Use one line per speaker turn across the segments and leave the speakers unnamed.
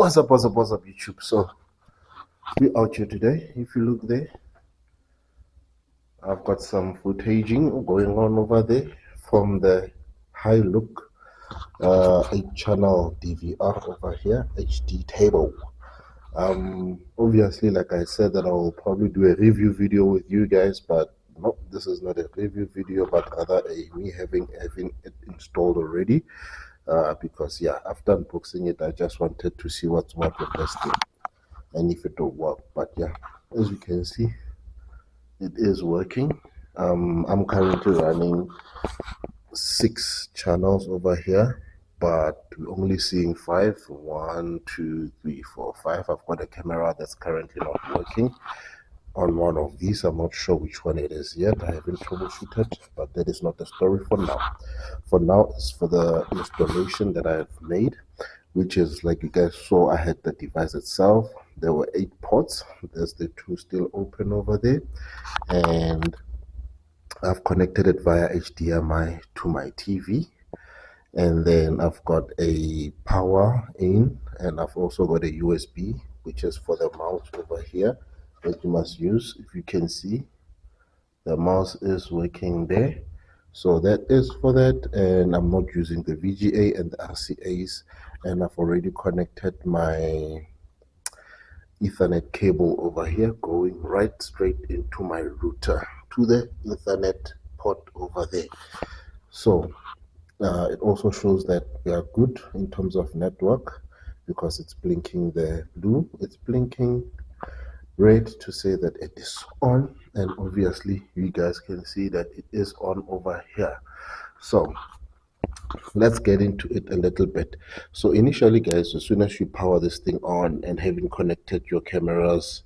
what's up, YouTube? So we out here today. If you look there, I've got some footaging going on over there from the HiLook 8-channel DVR over here, HD table. Obviously, like I said, that I will probably do a review video with you guys, but no, this is not a review video, but rather me having it installed already. Because yeah, after unboxing it, I just wanted to see what's what with this thing and if it will work. But yeah, as you can see, it is working. I'm currently running 6 channels over here, but we're only seeing 5. 1, 2, 3, 4, 5. I've got a camera that's currently not working on one of these. I'm not sure which one it is yet. I haven't troubleshooted, but that is not the story for now. For now, it's for the installation that I've made, which is, like you guys saw, I had the device itself. There were 8 ports. There's the 2 still open over there, and I've connected it via HDMI to my TV, and then I've got a power in, and I've also got a USB, which is for the mouse over here that you must use. If you can see, the mouse is working there, so that is for that. And I'm not using the VGA and the RCAs, and I've already connected my Ethernet cable over here, going right straight into my router to the Ethernet port over there. So it also shows that we are good in terms of network, because it's blinking the blue, it's blinking red to say that it is on, and obviously you guys can see that it is on over here. So let's get into it a little bit. So initially, guys, as soon as you power this thing on and having connected your cameras,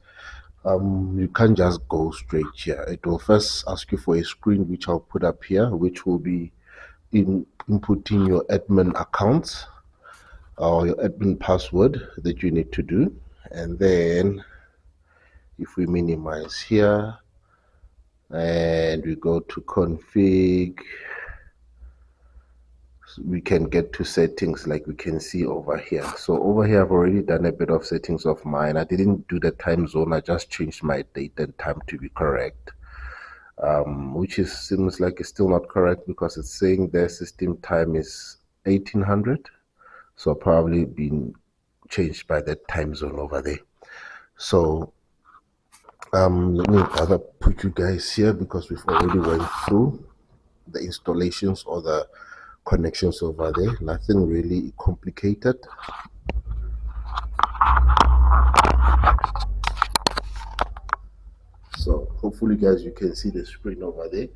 you can't just go straight here. It will first ask you for a screen, which I'll put up here, which will be inputting your admin account or your admin password that you need to do. And then if we minimize here and we go to config, we can get to settings, like we can see over here. So over here I've already done a bit of settings of mine. I didn't do the time zone, I just changed my date and time to be correct, which seems like it's still not correct, because it's saying their system time is 1800, so probably been changed by that time zone over there. So let me rather put you guys here, because we've already went through the installations or the connections over there. Nothing really complicated. So hopefully, guys, you can see the screen over there.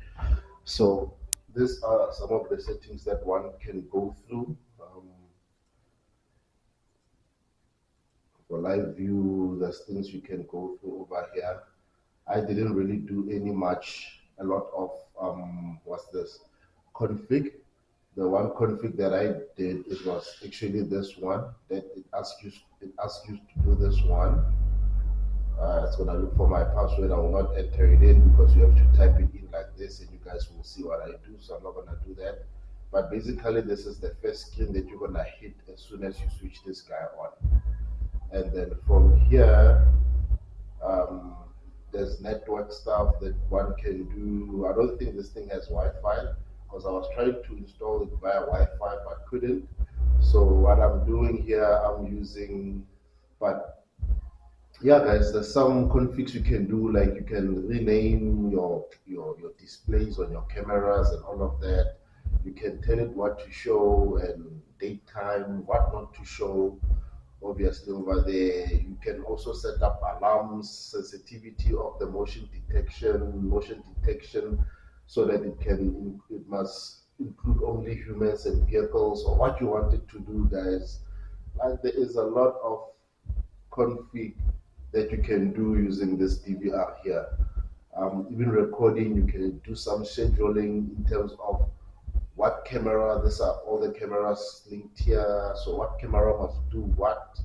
So these are some of the settings that one can go through. For live view, there's things you can go through over here. I didn't really do a lot of what's this, config. The one config that I did, it was actually this one, that it asks you to do this one. It's gonna look for my password. I will not enter it in, because you have to type it in like this, and you guys will see what I do. So I'm not gonna do that. But basically, this is the first screen that you're gonna hit as soon as you switch this guy on. And then from here, there's network stuff that one can do. I don't think this thing has Wi-Fi, because I was trying to install it via Wi-Fi but couldn't. So what I'm doing here, I'm using, but yeah, guys, there's some configs you can do, like you can rename your displays on your cameras and all of that. You can tell it what to show and date time, what not to show. Obviously over there you can also set up alarms, sensitivity of the motion detection, so that it must include only humans and vehicles, or what you want it to do, guys. Like, there is a lot of config that you can do using this DVR here. Even recording, you can do some scheduling in terms of what camera, these are all the cameras linked here, so what camera must do what,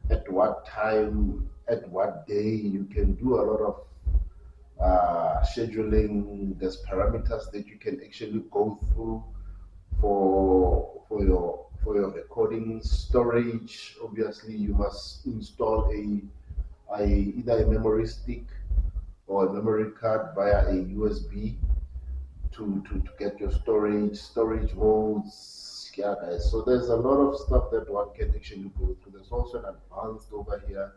at what time, at what day. You can do a lot of scheduling. There's parameters that you can actually go through for your recording storage. Obviously, you must install either a memory stick or a memory card via a USB to get your storage modes. Yeah, guys. So there's a lot of stuff that one can actually go through. There's also an advanced over here.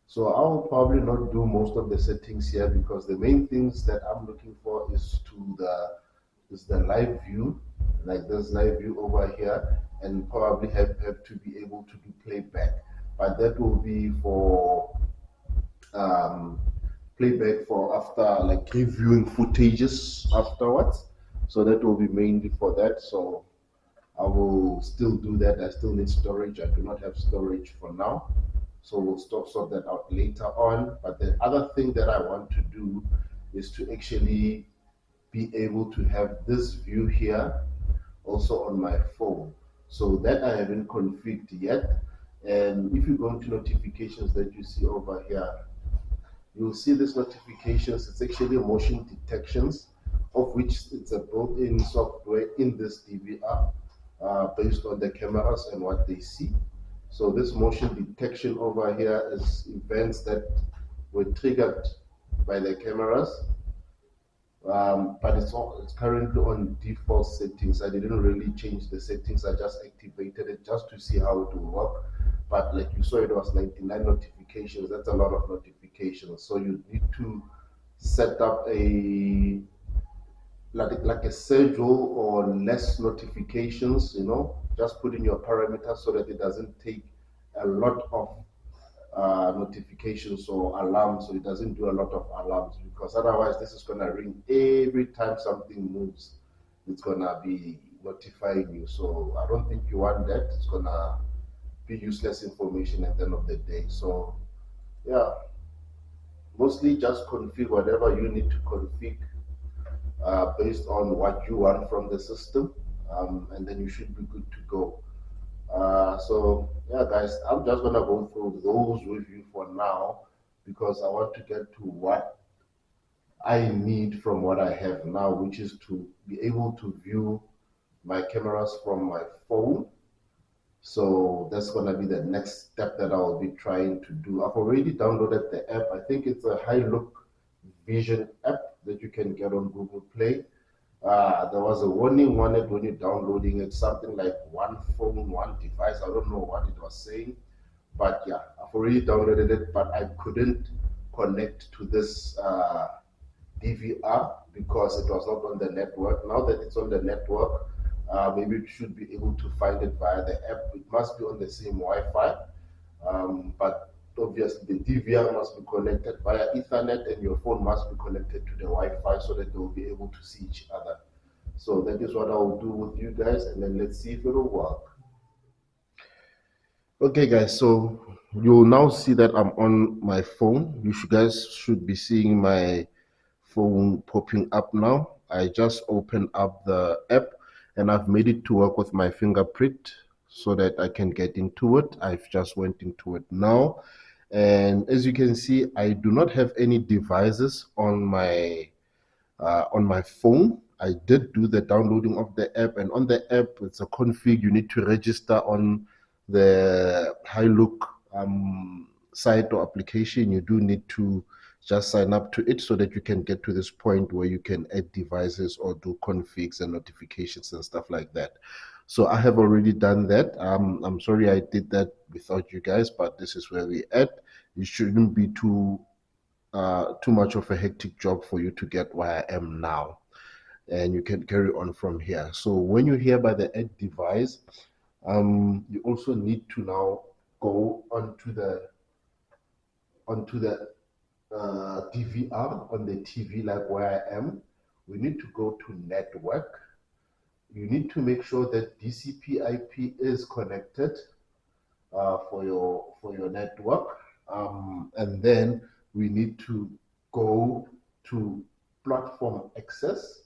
So I'll probably not do most of the settings here because the main things that I'm looking for is the live view, like this live view over here, and probably have to be able to do playback. But that will be for um, playback for after, like reviewing footages afterwards. So that will be mainly for that. So I will still do that. I still need storage. I do not have storage for now. So we'll sort that out later on. But the other thing that I want to do is to actually be able to have this view here also on my phone. So that I haven't configured yet. And if you go into notifications that you see over here, you'll see these notifications. It's actually motion detections, of which it's a built-in software in this DVR based on the cameras and what they see. So this motion detection over here is events that were triggered by the cameras, but it's currently on default settings. I didn't really change the settings. I just activated it just to see how it will work. But like you saw, it was 99 notifications. That's a lot of notifications. So you need to set up a like a schedule or less notifications, just put in your parameters so that it doesn't take a lot of notifications or alarms, so it doesn't do a lot of alarms, because otherwise this is going to ring every time something moves. It's going to be notifying you. So I don't think you want that. It's going to be useless information at the end of the day. So yeah, mostly just configure whatever you need to configure based on what you want from the system, and then you should be good to go. So yeah, guys, I'm just gonna go through those with you for now because I want to get to what I need from what I have now, which is to be able to view my cameras from my phone. So that's gonna be the next step that I'll be trying to do. I've already downloaded the app. I think it's a HiLook Vision app that you can get on Google Play. There was a warning on it when you're downloading it, something like one phone, one device. I don't know what it was saying, but yeah, I've already downloaded it, but I couldn't connect to this DVR because it was not on the network. Now that it's on the network, maybe you should be able to find it via the app. It must be on the same Wi-Fi, but obviously the DVR must be connected via Ethernet and your phone must be connected to the Wi-Fi so that they will be able to see each other. So that is what I'll do with you guys, and then let's see if it will work. Okay guys, so you'll now see that I'm on my phone. You guys should be seeing my phone popping up now. I just opened up the app and I've made it to work with my fingerprint so that I can get into it. I've just went into it now, and as you can see, I do not have any devices on my phone. I did do the downloading of the app, and on the app it's a config. You need to register on the HiLook site or application. You do need to just sign up to it so that you can get to this point where you can add devices or do configs and notifications and stuff like that. So I have already done that. I'm sorry I did that without you guys, but this is where we're at. It shouldn't be too much of a hectic job for you to get where I am now, and you can carry on from here. So when you're here by the add device, you also need to now go onto the DVR on the TV, like where I am. We need to go to network. You need to make sure that DCP/IP is connected for your network, and then we need to go to platform access.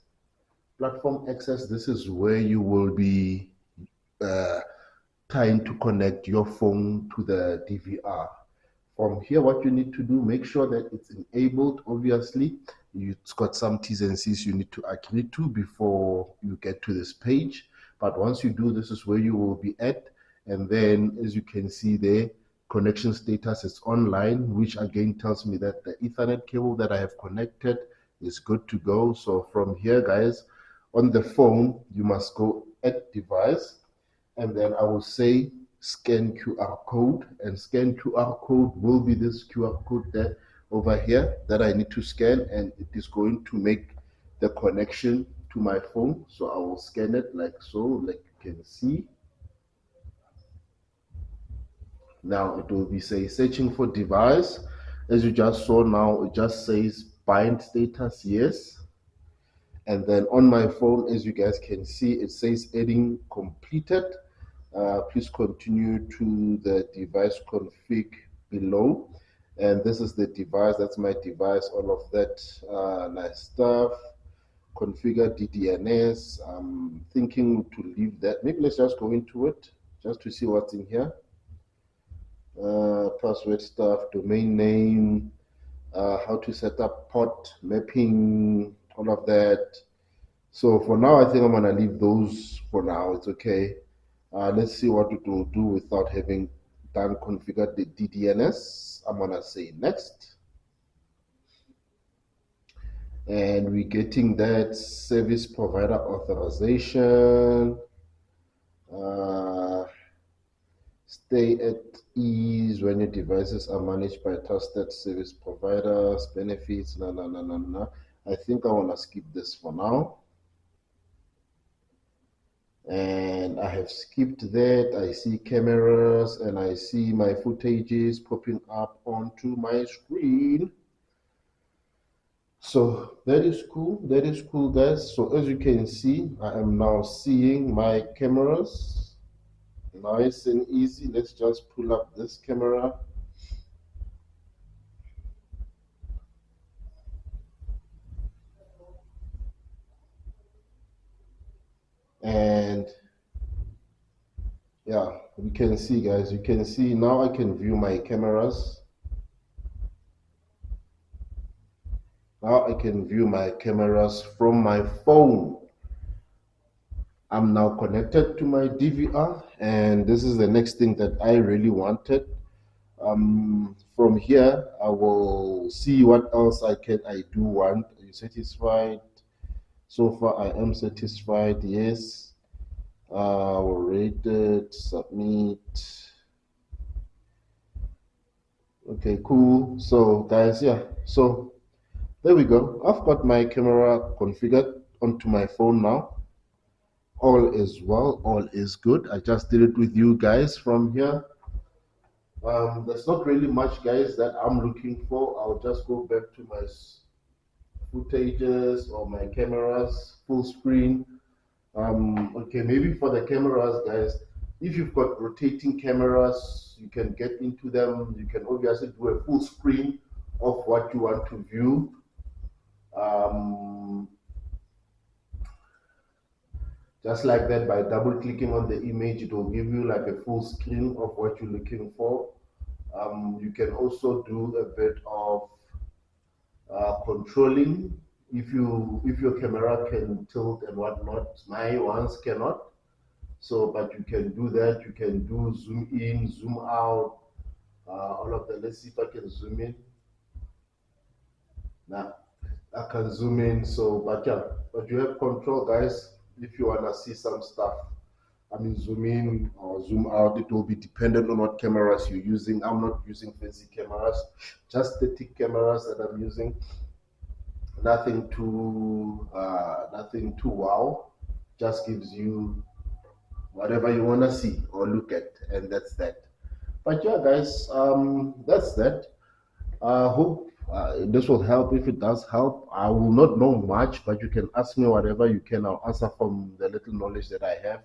Platform access, this is where you will be trying to connect your phone to the DVR. From here, what you need to do, make sure that it's enabled. Obviously, it's got some T's and C's you need to agree to before you get to this page. But once you do, this is where you will be at. And then as you can see there, connection status is online, which again tells me that the Ethernet cable that I have connected is good to go. So from here, guys, on the phone, you must go at device, and then I will say scan QR code, and scan QR code will be this QR code there over here that I need to scan, and it is going to make the connection to my phone. So I will scan it like so, like you can see. Now it will be say searching for device. As you just saw, now it just says bind status yes. And then on my phone, as you guys can see, it says adding completed. Please continue to the device config below. And this is the device, that's my device, all of that nice stuff. Configure DDNS. I'm thinking to leave that. Maybe let's just go into it just to see what's in here. Password stuff, domain name, how to set up port mapping, all of that. So for now, I think I'm gonna leave those for now. It's okay. Let's see what it will do without having done configured the DDNS. I'm gonna say next. And we're getting that service provider authorization. Stay at ease when your devices are managed by trusted service providers. Benefits, no. I think I want to skip this for now. And I have skipped that. I see cameras and I see my footages popping up onto my screen. So that is cool. That is cool, guys. So as you can see, I am now seeing my cameras. Nice and easy. Let's just pull up this camera. And yeah, we can see, guys, you can see now I can view my cameras. Now I can view my cameras from my phone. I'm now connected to my DVR, and this is the next thing that I really wanted. From here, I will see what else I do want. Are you satisfied? So far, I am satisfied. Yes. We'll rate it, submit. Okay, cool. So guys, yeah, so there we go. I've got my camera configured onto my phone now. All is well, all is good. I just did it with you guys from here. There's not really much, guys, that I'm looking for. I'll just go back to my footages or my cameras, full screen. Okay, maybe for the cameras, guys, if you've got rotating cameras, you can get into them. You can obviously do a full screen of what you want to view. Just like that, by double clicking on the image, it will give you like a full screen of what you're looking for. You can also do a bit of controlling if your camera can tilt and whatnot. My ones cannot. So, but you can do that. You can do zoom in, zoom out, all of that. Let's see if I can zoom in. Now, I can zoom in. So, but yeah, but you have control, guys. If you wanna see some stuff, I mean, zoom in or zoom out. It will be dependent on what cameras you're using. I'm not using fancy cameras, just static cameras that I'm using. Nothing too wow. Just gives you whatever you want to see or look at, and that's that. But yeah, guys, that's that. I hope this will help. If it does help, I will not know much, but you can ask me whatever you can. I'll answer from the little knowledge that I have,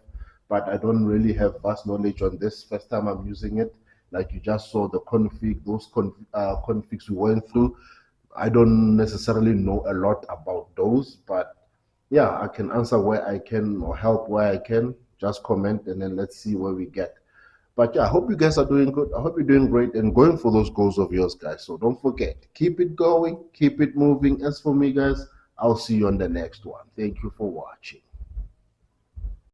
but I don't really have vast knowledge on this. First time I'm using it. Like you just saw the config, those configs we went through. I don't necessarily know a lot about those, but yeah, I can answer where I can or help where I can. Just comment and then let's see where we get. But yeah, I hope you guys are doing good. I hope you're doing great and going for those goals of yours, guys. So don't forget, keep it going, keep it moving. As for me, guys, I'll see you on the next one. Thank you for watching.